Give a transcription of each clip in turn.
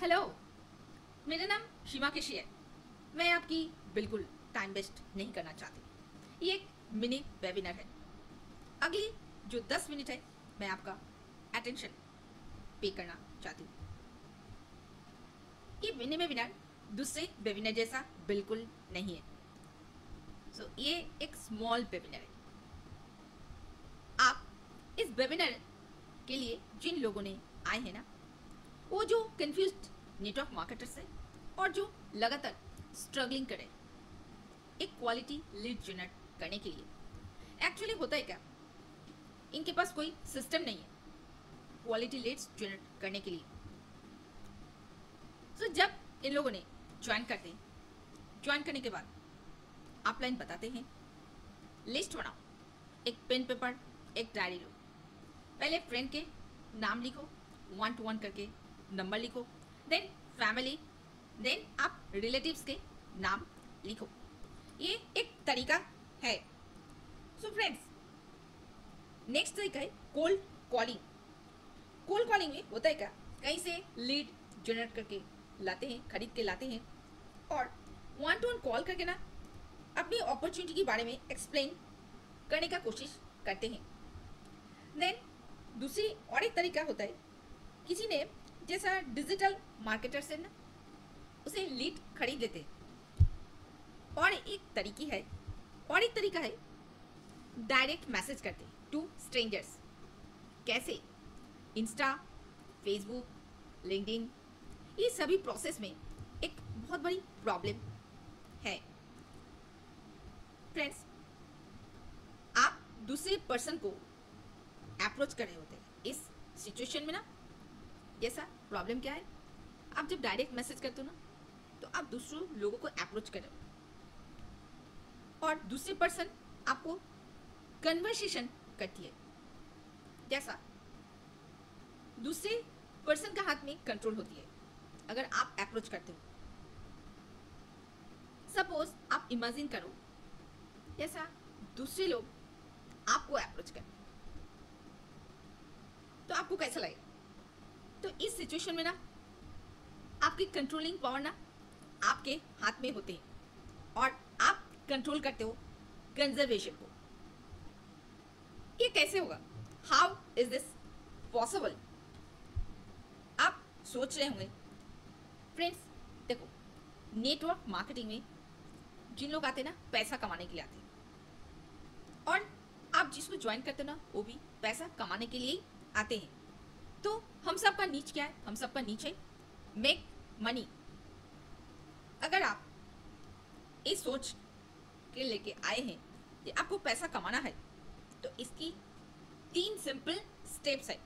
Hello, मेरा नाम शिमा केशी है। मैं आपकी बिल्कुल टाइम वेस्ट नहीं करना चाहती। ये एक मिनी वेबिनार है। अगली जो 10 मिनट है मैं आपका अटेंशन पे करना चाहती हूँ। ये मिनी वेबिनार दूसरे वेबिनार जैसा बिल्कुल नहीं है। ये एक स्मॉल वेबिनार है। आप इस वेबिनार के लिए जिन लोगों ने आए हैं ना, वो जो कंफ्यूज्ड नेटवर्क मार्केटर्स है और जो लगातार स्ट्रगलिंग करे एक क्वालिटी लीड जनरेट करने के लिए। एक्चुअली होता है क्या, इनके पास कोई सिस्टम नहीं है क्वालिटी लीड्स जनरेट करने के लिए। जब इन लोगों ने ज्वाइन करने के बाद अपलाइन बताते हैं, लिस्ट बनाओ, एक पेन पेपर एक डायरी लो, पहले फ्रेंड के नाम लिखो, 1 to 1 करके नंबर लिखो, देन फैमिली, देन आप रिलेटिव्स के नाम लिखो। ये एक तरीका है। फ्रेंड्स, नेक्स्ट तरीका है कोल्ड कॉलिंग। कोल्ड कॉलिंग में होता है क्या, कहीं से लीड जनरेट करके लाते हैं, खरीद के लाते हैं और 1 to 1 कॉल करके ना अपनी अपॉर्चुनिटी के बारे में एक्सप्लेन करने का कोशिश करते हैं। देन दूसरी और एक तरीका होता है, किसी ने जैसा डिजिटल मार्केटर से ना उसे लीड खरीद लेते हैं। और एक तरीका है डायरेक्ट मैसेज करते हैं टू स्ट्रेंजर्स। कैसे? इंस्टा, फेसबुक, लिंक्डइन, ये सभी प्रोसेस में एक बहुत बड़ी प्रॉब्लम है। फ्रेंड्स, आप दूसरे पर्सन को अप्रोच कर रहे होते हैं इस सिचुएशन में ना। जैसा प्रॉब्लम क्या है, आप जब डायरेक्ट मैसेज करते हो ना, तो आप दूसरों लोगों को अप्रोच कर रहे हो और दूसरे पर्सन आपको कन्वर्सेशन करती है। जैसा दूसरे पर्सन का हाथ में कंट्रोल होती है अगर आप अप्रोच करते हो। सपोज आप इमेजिन करो, जैसा दूसरे लोग आपको अप्रोच करें, तो आपको कैसा लगेगा? तो इस सिचुएशन में ना आपकी कंट्रोलिंग पावर ना आपके हाथ में होते हैं और आप कंट्रोल करते हो कंजर्वेशन को। ये कैसे होगा? How is this possible? आप सोच रहे होंगे। फ्रेंड्स, देखो, नेटवर्क मार्केटिंग में जिन लोग आते हैं ना, पैसा कमाने के लिए आते हैं और आप जिसको ज्वाइन करते हो ना, वो भी पैसा कमाने के लिए ही आते हैं। तो हम सबका नीच क्या है? हम सबका नीच है मेक मनी। अगर आप इस सोच के लेके आए हैं कि आपको पैसा कमाना है, तो इसकी 3 सिंपल स्टेप्स है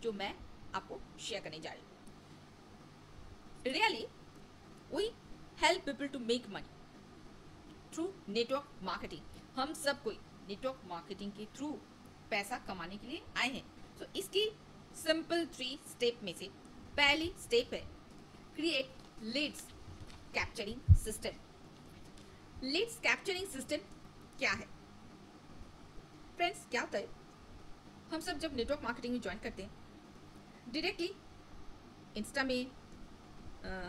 जो मैं आपको शेयर करने जा रही हूँ। Really we help people to make money through network marketing. हम सब कोई नेटवर्क मार्केटिंग के थ्रू पैसा कमाने के लिए आए हैं। इसकी सिंपल 3 स्टेप में से पहली स्टेप है create leads capturing system. Leads capturing system क्या है? फ्रेंड्स, क्या होता है, हम सब जब नेटवर्क मार्केटिंग में ज्वाइन करते हैं, डायरेक्टली इंस्टा में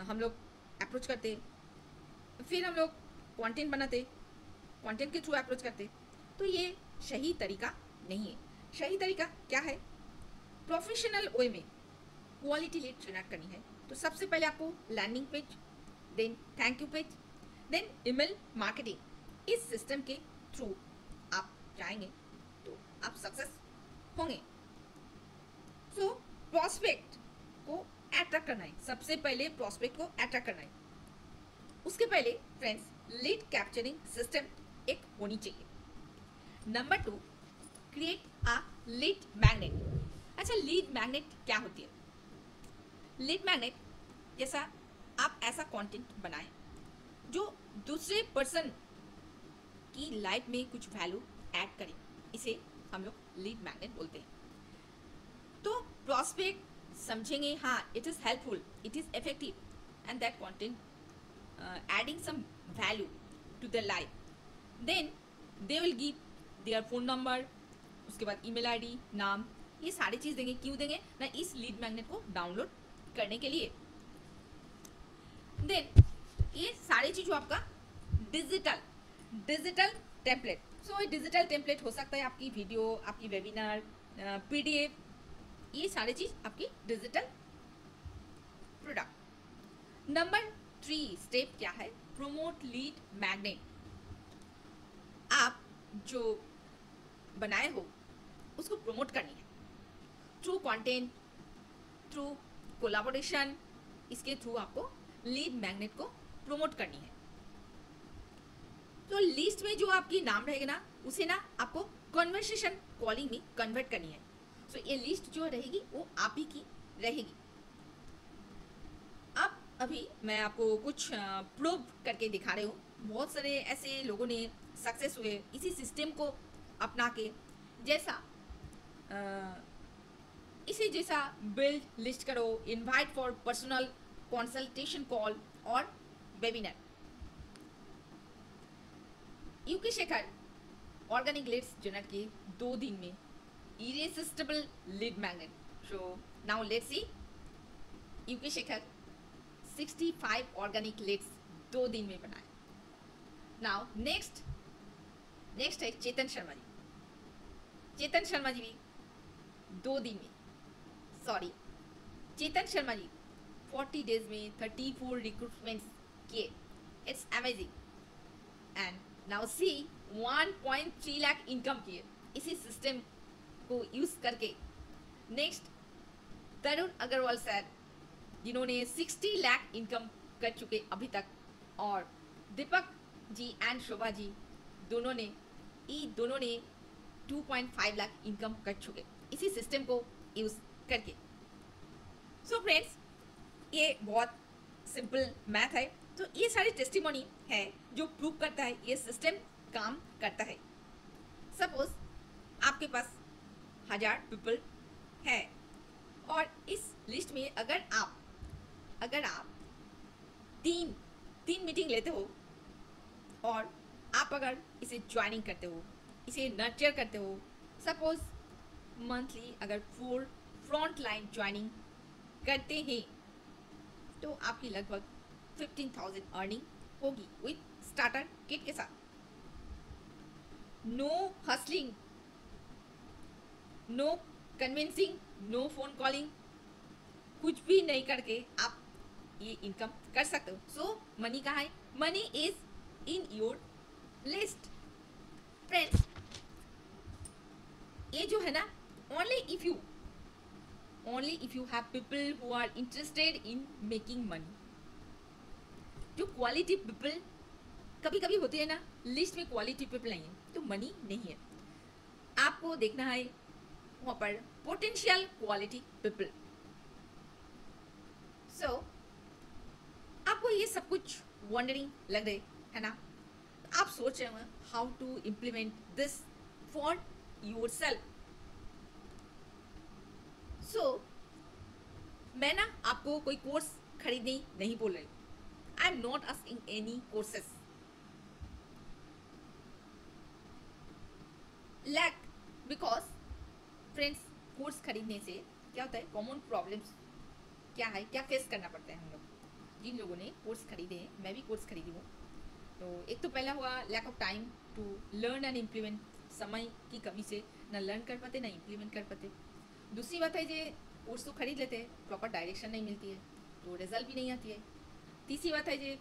हम लोग अप्रोच करते हैं, फिर हम लोग कंटेंट बनाते, कंटेंट के थ्रू अप्रोच करते। तो ये सही तरीका नहीं है। सही तरीका क्या है? प्रोफेशनल वे में क्वालिटी लीड जनरेट करनी है तो सबसे पहले आपको landing page, then thank you page, then email marketing, इस सिस्टम के थ्रू आप जाएंगे तो आप सक्सेस होंगे। प्रोस्पेक्ट को अट्रैक्ट करना है, सबसे पहले प्रोस्पेक्ट को अट्रैक्ट करना है। उसके पहले फ्रेंड्स, लीड कैप्चरिंग सिस्टम एक होनी चाहिए। Number 2, create a lead magnet. अच्छा, लीड मैग्नेट क्या होती है? लीड मैग्नेट जैसा आप ऐसा कंटेंट बनाएं जो दूसरे पर्सन की लाइफ में कुछ वैल्यू ऐड करे, इसे हम लोग लीड मैग्नेट बोलते हैं। तो प्रोस्पेक्ट समझेंगे, हाँ it is helpful, it is effective and that content adding some value to their life, then they will give their phone number, उसके बाद ईमेल आईडी, नाम, ये सारी चीज़ देंगे। क्यों देंगे ना? इस लीड मैग्नेट को डाउनलोड करने के लिए। देन ये सारी चीज जो आपका डिजिटल टेम्पलेट। सो ये डिजिटल टेम्पलेट हो सकता है आपकी वीडियो, आपकी वेबिनार, पीडीएफ, ये सारी चीज आपकी डिजिटल प्रोडक्ट। नंबर 3 स्टेप क्या है? Promote lead magnet. आप जो बनाए हो उसको प्रमोट करनी है थ्रू कंटेंट, थ्रू कोलैबोरेशन, इसके थ्रू आपको लीड मैग्नेट को प्रमोट करनी है। तो लिस्ट में जो आपकी नाम रहेगा ना, उसे ना आपको कन्वर्सेशन कॉलिंग में कन्वर्ट करनी है। सो ये लिस्ट जो रहेगी वो आप ही की रहेगी। अब अभी मैं आपको कुछ प्रूव करके दिखा रही हूँ। बहुत सारे ऐसे लोगों ने सक्सेस हुए इसी सिस्टम को अपना के। जैसा इसी जैसा बिल्ड लिस्ट करो, invite for personal consultation call और webinar. UK Shekhar organic leads generate किए 2 दिन में, irresistible lead magnet. So now let's see UK Shekhar 65 organic leads 2 दिन में बनाए। नाउ नेक्स्ट है चेतन शर्मा जी। चेतन शर्मा जी भी 2 दिन में, सॉरी चेतन शर्मा जी 40 डेज में 34 रिक्रूटमेंट्स किए। It's amazing. And now see 1.3 lakh income किए इसी सिस्टम को यूज करके। नेक्स्ट तरुण अग्रवाल सर, जिन्होंने 60 लाख इनकम कर चुके अभी तक, और दीपक जी एंड शोभा जी दोनों ने 2.5 लाख इनकम कर चुके इसी सिस्टम को यूज करके। सो फ्रेंड्स, ये बहुत सिंपल मैथ है। तो ये सारी टेस्टिमोनी है जो प्रूव करता है ये सिस्टम काम करता है। सपोज आपके पास 1000 पीपल है और इस लिस्ट में अगर आप तीन मीटिंग लेते हो और आप अगर इसे ज्वाइनिंग करते हो, इसे नर्चर करते हो, सपोज मंथली अगर 4 फ्रंट लाइन ज्वाइनिंग करते हैं तो आपकी लगभग 15,000 अर्निंग होगी विथ स्टार्टर किट के साथ। No hustling, no convincing, no phone calling, कुछ भी नहीं करके आप ये इनकम कर सकते हो। सो मनी कहाँ है? Money is in your list. Friends, ये जो है ना, only if you have people who are interested in making money। जो क्वालिटी पीपल कभी कभी होती है ना, लिस्ट में क्वालिटी पीपल नहीं है तो मनी नहीं है। आपको देखना है वहां पर पोटेंशियल क्वालिटी पीपल। सो आपको ये सब कुछ वंडरिंग लग रहे है ना, आप सोच रहे हो how to implement this for yourself. So मैं ना आपको कोई कोर्स खरीदने नहीं बोल रही। I am not asking any courses. Lack because friends, course खरीदने से क्या होता है, कॉमन प्रॉब्लम्स क्या है, क्या फेस करना पड़ता है हम लोग। जिन लोगों ने कोर्स खरीदे हैं, मैं भी कोर्स खरीदी हूँ, तो एक तो पहला हुआ lack of time to learn and implement. समय की कमी से ना लर्न कर पाते ना इम्प्लीमेंट कर पाते। दूसरी बात है जे कोर्स तो खरीद लेते हैं, प्रॉपर डायरेक्शन नहीं मिलती है तो रिजल्ट भी नहीं आती है। तीसरी बात है जे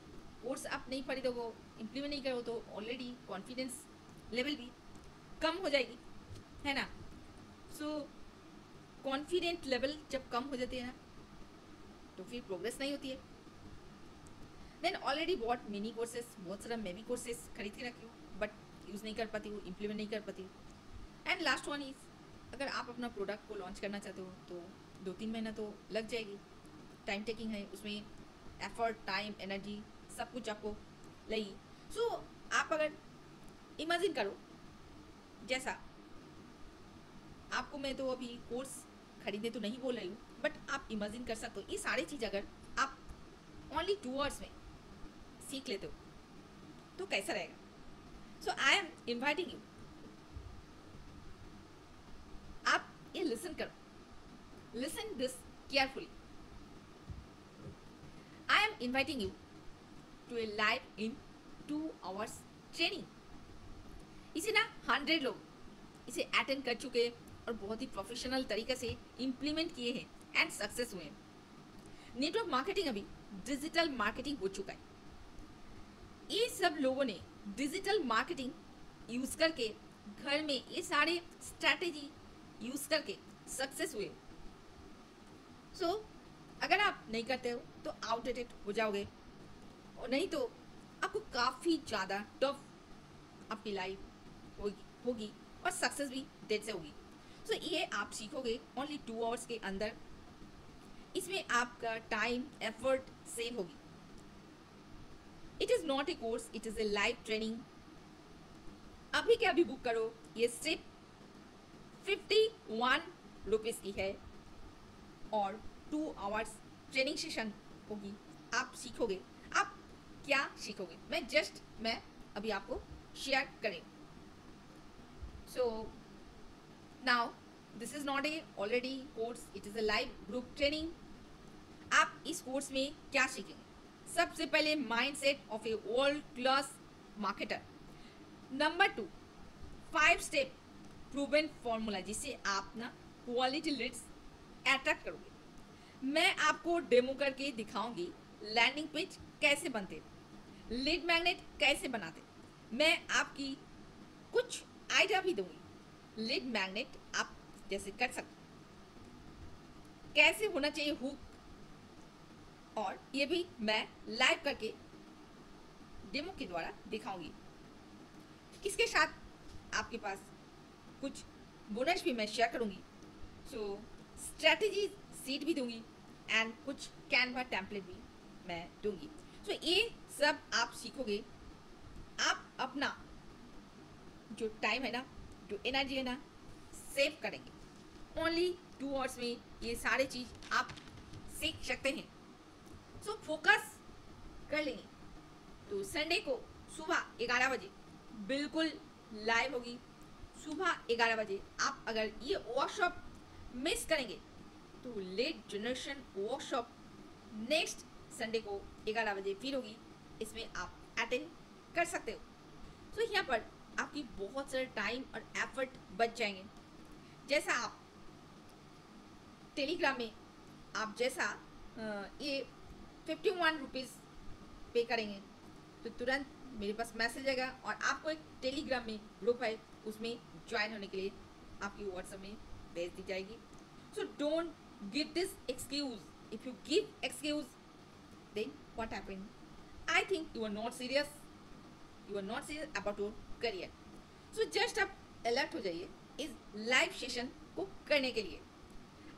कोर्स आप नहीं खरीदोगे, इम्प्लीमेंट नहीं करो तो ऑलरेडी कॉन्फिडेंस लेवल भी कम हो जाएगी, है ना। सो कॉन्फिडेंट लेवल जब कम हो जाती है ना तो फिर प्रोग्रेस नहीं होती है। Then already bought mini courses, बहुत सारा मैं भी कोर्सेस खरीद के रखी हूँ बट यूज़ नहीं कर पाती हूँ, इम्प्लीमेंट नहीं कर पाती हूँ। एंड लास्ट वन इज, अगर आप अपना प्रोडक्ट को लॉन्च करना चाहते हो तो 2-3 महीना तो लग जाएगी, टाइम टेकिंग है, उसमें एफर्ट, टाइम, एनर्जी सब कुछ आपको लगेगी। सो आप अगर इमेजिन करो, जैसा आपको मैं तो अभी कोर्स खरीदने तो नहीं बोल रही हूँ बट आप इमेजिन कर सकते हो ये सारी चीज़ अगर आप ओनली 2 आवर्स में सीख लेते हो तो कैसा रहेगा। So I am inviting you, आप ये लिसन करो, listen this carefully. I am inviting you to a live in 2 hours training. इसे ना 100 लोग इसे अटेंड कर चुके हैं और बहुत ही प्रोफेशनल तरीके से इम्प्लीमेंट किए हैं एंड सक्सेस हुए हैं। नेटवर्क मार्केटिंग अभी डिजिटल मार्केटिंग हो चुका है। ये सब लोगों ने डिजिटल मार्केटिंग यूज करके घर में ये सारे स्ट्रैटेजी यूज करके सक्सेस हुए। सो अगर आप नहीं करते हो तो आउटडेटेड हो जाओगे, और नहीं तो आपको काफ़ी ज़्यादा टफ आपकी लाइफ होगी और सक्सेस भी देर से होगी। सो ये आप सीखोगे ओनली 2 hours के अंदर। इसमें आपका टाइम एफर्ट सेव होगी। It is not a course, it is a live training. अभी के अभी बुक करो, ये सिर्फ 51 रुपीज़ की है और 2 hours ट्रेनिंग सेशन होगी। आप सीखोगे, आप क्या सीखोगे मैं अभी आपको शेयर करें। So now this is not a already course, it is a live group training. आप इस कोर्स में क्या सीखेंगे? सबसे पहले mindset of a world class marketer. Number 2, 5 step proven formula, जिससे आप ना क्वालिटी लीड्स अट्रैक्ट करोगे। मैं आपको डेमो करके दिखाऊंगी लैंडिंग पेज कैसे बनते, लीड मैग्नेट कैसे बनाते। मैं आपकी कुछ आइडिया भी दूंगी। लीड मैग्नेट आप जैसे कर सकते, कैसे होना चाहिए हुक, और ये भी मैं लाइव करके डेमो के द्वारा दिखाऊंगी। इसके साथ आपके पास कुछ बोनस भी मैं शेयर करूंगी। सो स्ट्रैटेजी सीट भी दूंगी एंड कुछ कैनवा टेम्पलेट भी मैं दूंगी। सो ये सब आप सीखोगे। आप अपना जो टाइम है ना, जो एनर्जी है ना, सेव करेंगे। ओनली 2 hours में ये सारे चीज़ आप सीख सकते हैं। सो फोकस कर लेंगे तो संडे को सुबह 11 बजे बिल्कुल लाइव होगी। सुबह 11 बजे आप अगर ये वर्कशॉप मिस करेंगे तो lead generation workshop next Sunday को 11 बजे फिर होगी। इसमें आप अटेंड कर सकते हो। तो यहाँ पर आपकी बहुत सारे टाइम और एफर्ट बच जाएंगे। जैसा आप टेलीग्राम में आप जैसा ये 51 रुपीज़ पे करेंगे तो तुरंत मेरे पास मैसेज आएगा और आपको एक टेलीग्राम में ग्रुप है, उसमें ज्वाइन होने के लिए आपकी व्हाट्सएप में भेज दी जाएगी। So don't give this excuse. If you give excuse then what happen? I think you are not serious, you are not serious about your career. So just आप अलर्ट हो जाइए इस लाइव सेशन को करने के लिए।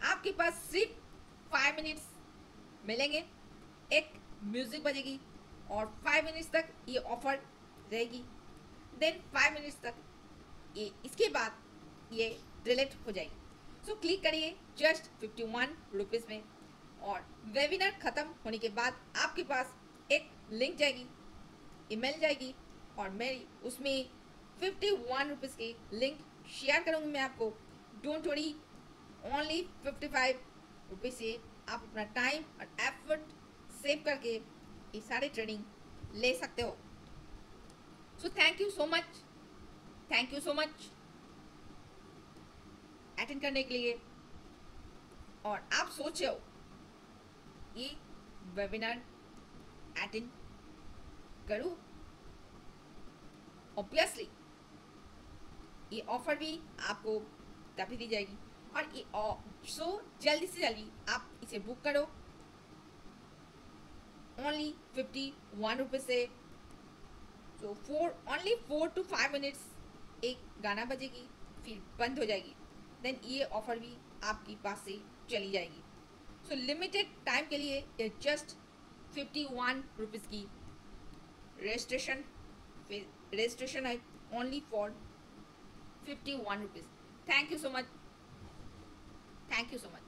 आपके पास सिर्फ 5 मिनट्स मिलेंगे, एक म्यूजिक बजेगी और 5 मिनट्स तक ये ऑफर रहेगी। देन 5 मिनट्स तक ये, इसके बाद ये डिलीट हो जाएगी। सो क्लिक करिए जस्ट 51 रुपीज़ में, और वेबिनार ख़त्म होने के बाद आपके पास एक लिंक जाएगी, ईमेल जाएगी, और मेरी उसमें 51 रुपीज़ की लिंक शेयर करूँगी मैं आपको। डोंट वरी, ओनली 55 रुपीज़ से आप अपना टाइम और एफर्ट सेव करके ये सारे ट्रेनिंग ले सकते हो। So thank you so much, thank you so much attend करने के लिए। और आप सोच रहे हो ये वेबिनार अटेंड करूं? ऑब्वियसली ये ऑफर भी आपको तभी दी जाएगी, और ये सो जल्दी से जल्दी आप इसे बुक करो। ओनली 51 रुपीज़ से। सो ओनली 4 to 5 मिनट्स एक गाना बजेगी, फिर बंद हो जाएगी। देन ये ऑफर भी आपके पास से चली जाएगी। सो लिमिटेड टाइम के लिए ये जस्ट 51 रुपीज़ की रजिस्ट्रेशन है, only for 51 rupees. Thank you so much, thank you so much.